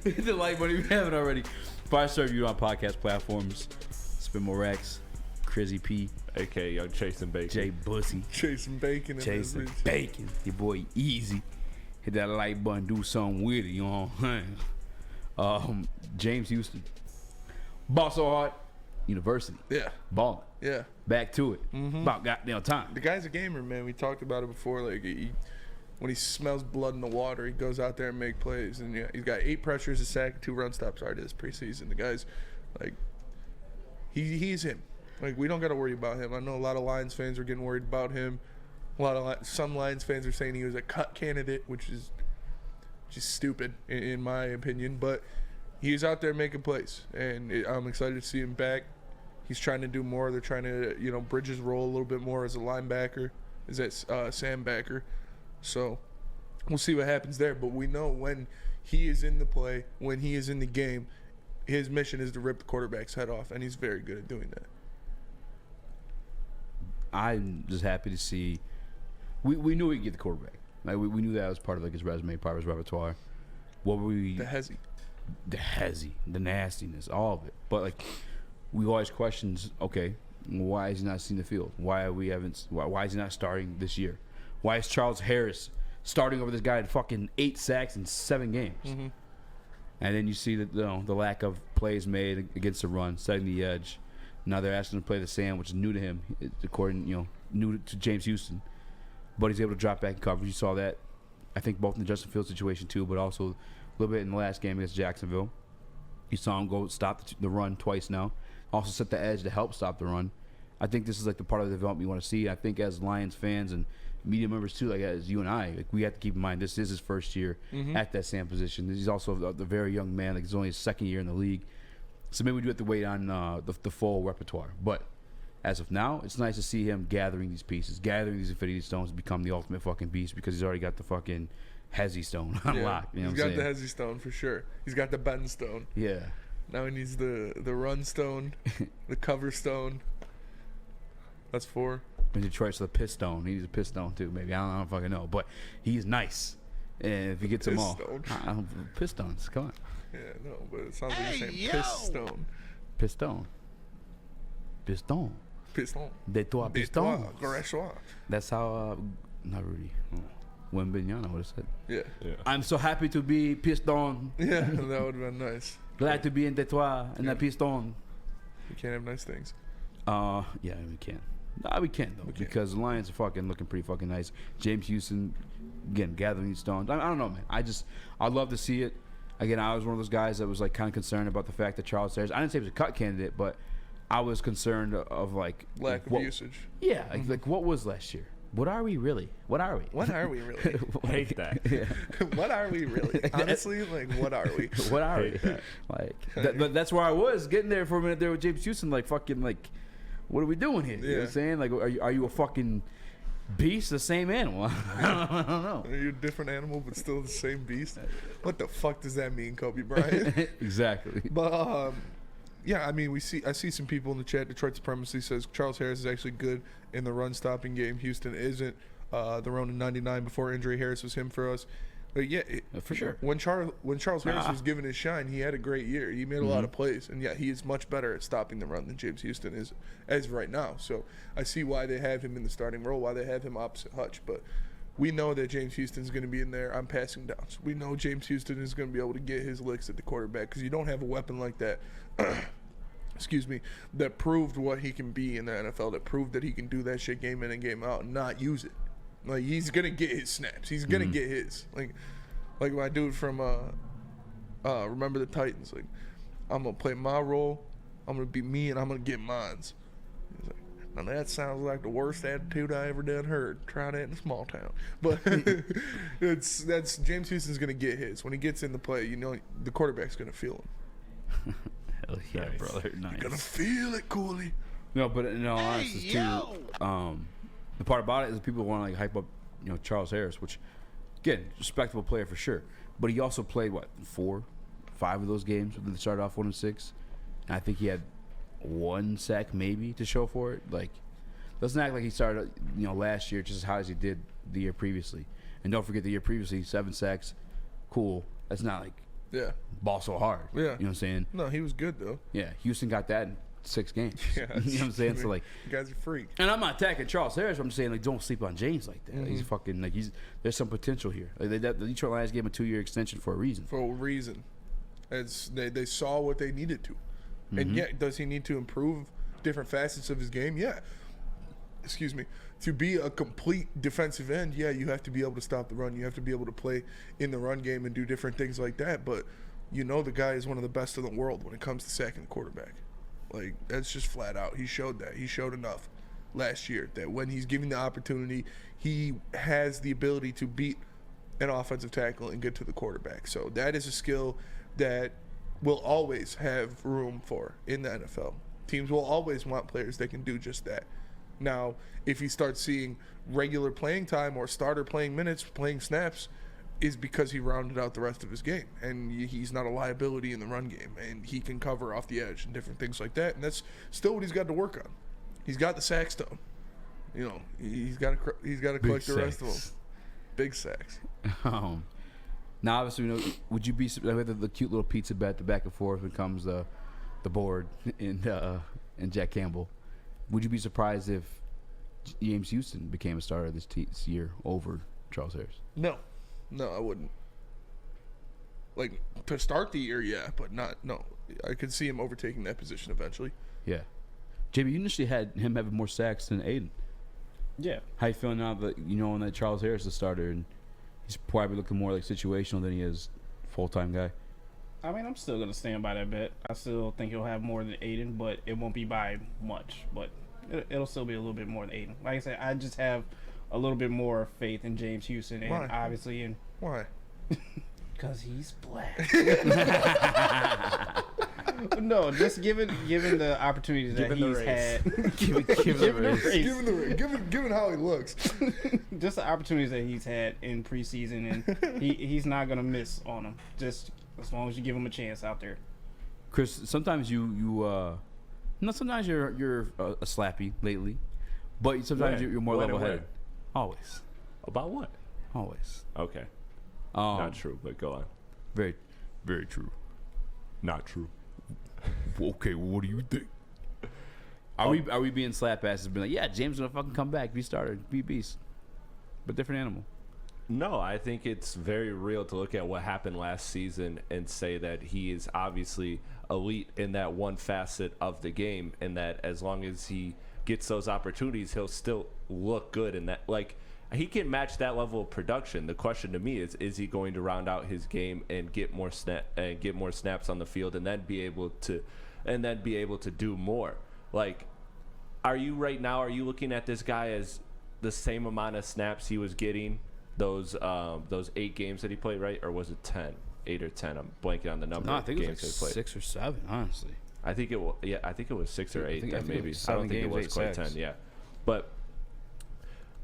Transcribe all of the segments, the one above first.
Hit the like button if you haven't already. 5-star review on podcast platforms. Spin more racks. Crizzy P. A.K.A. Young Chasing Bacon. Jay Bussy. Chasing bacon. Chasing bacon. Your boy Easy. Hit that like button. Do something with it. You know what I'm saying? James Houston. Ball so hard. University. Yeah. Balling. Yeah. Back to it. About goddamn time. The guy's a gamer, man. We talked about it before. Like, when he smells blood in the water, he goes out there and make plays. And yeah, he's got 8 pressures, a sack, 2 run stops already this preseason. The guy's like, he's him. Like, we don't got to worry about him. I know a lot of Lions fans are getting worried about him. Some Lions fans are saying he was a cut candidate, which is just stupid in my opinion. But he's out there making plays, and I'm excited to see him back. He's trying to do more. They're trying to, bridge his role a little bit more as a linebacker, as that Sam backer. So we'll see what happens there. But we know when he is in the play, when he is in the game, his mission is to rip the quarterback's head off, and he's very good at doing that. I'm just happy to see. We knew we could get the quarterback. Like we knew that was part of his resume, part of his repertoire. The hezzy, the nastiness, all of it. But like, we always questions. Okay, why is he not seeing the field? Why is he not starting this year? Why is Charles Harris starting over this guy at fucking 8 sacks in 7 games? Mm-hmm. And then you see the lack of plays made against the run, setting the edge. Now they're asking him to play the Sam, which is new to him, according new to James Houston. But he's able to drop back in coverage. You saw that, I think, both in the Justin Fields situation too, but also a little bit in the last game against Jacksonville. You saw him go stop the run twice now. Also set the edge to help stop the run. I think this is like the part of the development you want to see. I think as Lions fans and media members too, like as you and I, like we have to keep in mind this is his first year at that Sam position. He's also the very young man. Like he's only his 2nd year in the league. So maybe we do have to wait on the full repertoire. But as of now, it's nice to see him gathering these pieces, gathering these Infinity Stones to become the ultimate fucking beast because he's already got the fucking Hezzy Stone unlocked. Yeah, he's got the Hezzy Stone for sure. He's got the Ben Stone. Yeah. Now he needs the Run Stone, the Cover Stone. That's 4. In Detroit's the Piss Stone. He needs a Piss Stone too, maybe. I don't fucking know. But he's nice. And if he gets them all. Pistons, come on. Yeah, no, but it sounds like you're saying Piston. Piston. Piston. Piston. De toi piston. Gréchois. That's how, not Rudy. Wembenyama would have said. Yeah. I'm so happy to be piston. Yeah, that would have been nice. Glad to be in Detroit and the piston. We can't have nice things. Yeah, we can. Nah, we can't though, because the Lions are fucking looking pretty fucking nice. James Houston, again, gathering these stones. I don't know, man. I'd love to see it. Again, I was one of those guys that was like kind of concerned about the fact that Charles Harris, I didn't say he was a cut candidate, but I was concerned of like lack of usage. Yeah, like what was last year? What are we really? What are we? What are we really? Hate that. Yeah. What are we really? Honestly, like, what are we? What are we? Like, but that's where I was getting there for a minute there with James Houston. Like, fucking, like, what are we doing here? You know what I'm saying? Like, are you a fucking beast, the same animal? I don't know. Are you a different animal but still the same beast? What the fuck does that mean, Kobe Bryant? Exactly. But yeah, I mean, I see some people in the chat. Detroit Supremacy says Charles Harris is actually good in the run stopping game. Houston isn't. The Ronin 99 before injury, Harris was him for us. But yeah, for sure. When Charles Harris was given his shine, he had a great year. He made a lot of plays, and yet he is much better at stopping the run than James Houston is as right now. So I see why they have him in the starting role, why they have him opposite Hutch. But we know that James Houston's going to be in there on passing downs. We know James Houston is going to be able to get his licks at the quarterback because you don't have a weapon like that. Excuse me, that proved what he can be in the NFL, that proved that he can do that shit game in and game out and not use it. Like, he's going to get his snaps. He's going to get his. Like my dude from Remember the Titans. Like, I'm going to play my role, I'm going to be me, and I'm going to get mines. He's like, now that sounds like the worst attitude I ever done heard. Try that in a small town. But that's James Houston's going to get his. When he gets in the play, you know the quarterback's going to feel him. Hell yeah, nice. Brother. Nice. You're going to feel it, Cooley. No, but in all honesty, too, the part about it is people want to like hype up, Charles Harris, which, again, respectable player for sure. But he also played 4, 5 of those games when they started off 1-6, and I think he had 1 sack maybe to show for it. Like, doesn't act like he started, last year just as high as he did the year previously. And don't forget the year previously, 7 sacks, cool. That's not like Yeah. ball so hard. Yeah. You know what I'm saying? No, he was good though. Yeah, Houston got that in 6 games. Yeah, you know what I'm saying? So like, you guys are freak. and I'm not attacking Charles Harris. But I'm just saying like, don't sleep on James like that. Mm-hmm. He's fucking like there's some potential here. Like the Detroit Lions gave him a 2-year extension for a reason. For a reason. They saw what they needed to. Mm-hmm. And yet, does he need to improve different facets of his game? Yeah. Excuse me. To be a complete defensive end, yeah, you have to be able to stop the run. You have to be able to play in the run game and do different things like that. But you know the guy is one of the best in the world when it comes to sacking the quarterback. Like, that's just flat out. He showed that. He showed enough last year that when he's given the opportunity, he has the ability to beat an offensive tackle and get to the quarterback. So that is a skill that will always have room for in the NFL. Teams will always want players that can do just that. Now, if he starts seeing regular playing time or starter playing minutes, playing snaps, is because he rounded out the rest of his game. And he's not a liability in the run game. And he can cover off the edge and different things like that. And that's still what he's got to work on. He's got the sack stone. You know, he's got to collect the rest of them. Big sacks. Now, obviously, you know, would you be the cute little pizza bet, the back and forth when comes the board and Jack Campbell? Would you be surprised if James Houston became a starter this year over Charles Harris? No, I wouldn't. Like, to start the year, yeah, but no. I could see him overtaking that position eventually. Yeah. JB, you initially had him having more sacks than Aiden. Yeah. How you feeling now that you know that Charles Harris is the starter and he's probably looking more like situational than he is full-time guy? I mean, I'm still going to stand by that bet. I still think he'll have more than Aiden, but it won't be by much. But it'll still be a little bit more than Aiden. Like I said, I just have a little bit more faith in James Houston. And Why? obviously, Why? because he's black. No, just given the opportunities that Given the he's race. had. Given the race. Given how he looks. Just the opportunities that he's had in preseason, and he's not going to miss on them. Just as long as you give him a chance out there. Chris, sometimes sometimes you're a slappy lately, but sometimes When? you're more When and level-headed. where? Always. About what? Always. Okay. Um, Not true, but go on. Very, very true. Not true. Okay, well, what do you think? Are we being slap asses? Being like, yeah, James gonna fucking come back, be starter, be beast, but different animal. No, I think it's very real to look at what happened last season and say that he is obviously elite in that one facet of the game, and that as long as he gets those opportunities, he'll still look good in that. Like, he can match that level of production. The question to me is he going to round out his game and get more snaps on the field, and then be able to do more? Like, are you looking at this guy as the same amount of snaps he was getting those 8 games that he played, right? Or was it 10? 8 or 10? I'm blanking on the number. No, I of think it games was that like he played. 6 or 7, honestly. I think it was 6 or 8 I then think maybe. it was I don't 7 think it games, was 8 quite sacks. 10, yeah. But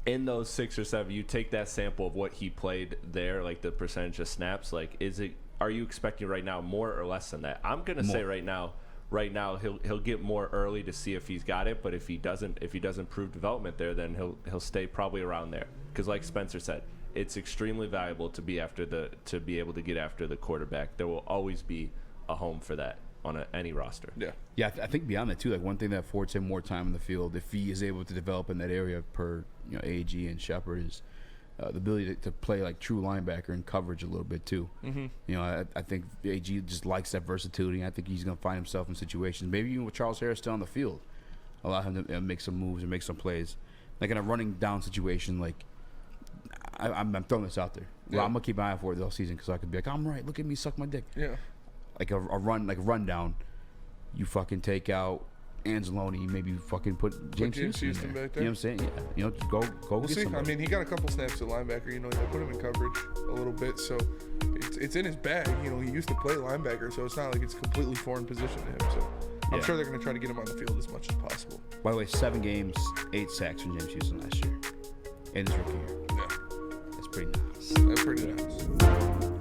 in those 6 or 7, you take that sample of what he played there, like the percentage of snaps, like are you expecting right now more or less than that? I'm going to say right now he'll get more early to see if he's got it, but if he doesn't prove development there, then he'll stay probably around there. Cuz like Spencer said, it's extremely valuable to be able to get after the quarterback. There will always be a home for that on any roster. Yeah, I think beyond that too, like one thing that affords him more time in the field, if he is able to develop in that area per AG and Shepard, is the ability to play like true linebacker and coverage a little bit too. Mm-hmm. I think AG just likes that versatility. I think he's going to find himself in situations, maybe even with Charles Harris still on the field, allow him to make some moves and make some plays, like in a running down situation. Like I'm throwing this out there. Well, I'm gonna keep an eye out for it all season because I could be like, I'm right. Look at me, suck my dick. Yeah. Like a rundown, you fucking take out Anzalone, maybe you fucking put James Houston Houston there. back there. You know what I'm saying? Yeah. Go We'll get see. somebody. I mean, he got a couple snaps at linebacker. They put him in coverage a little bit, so it's in his bag. He used to play linebacker, so it's not like it's a completely foreign position to him. So I'm sure they're going to try to get him on the field as much as possible. By the way, 7 games, 8 sacks from James Houston last year in his rookie year. Yeah. That's pretty nice. That's pretty nice.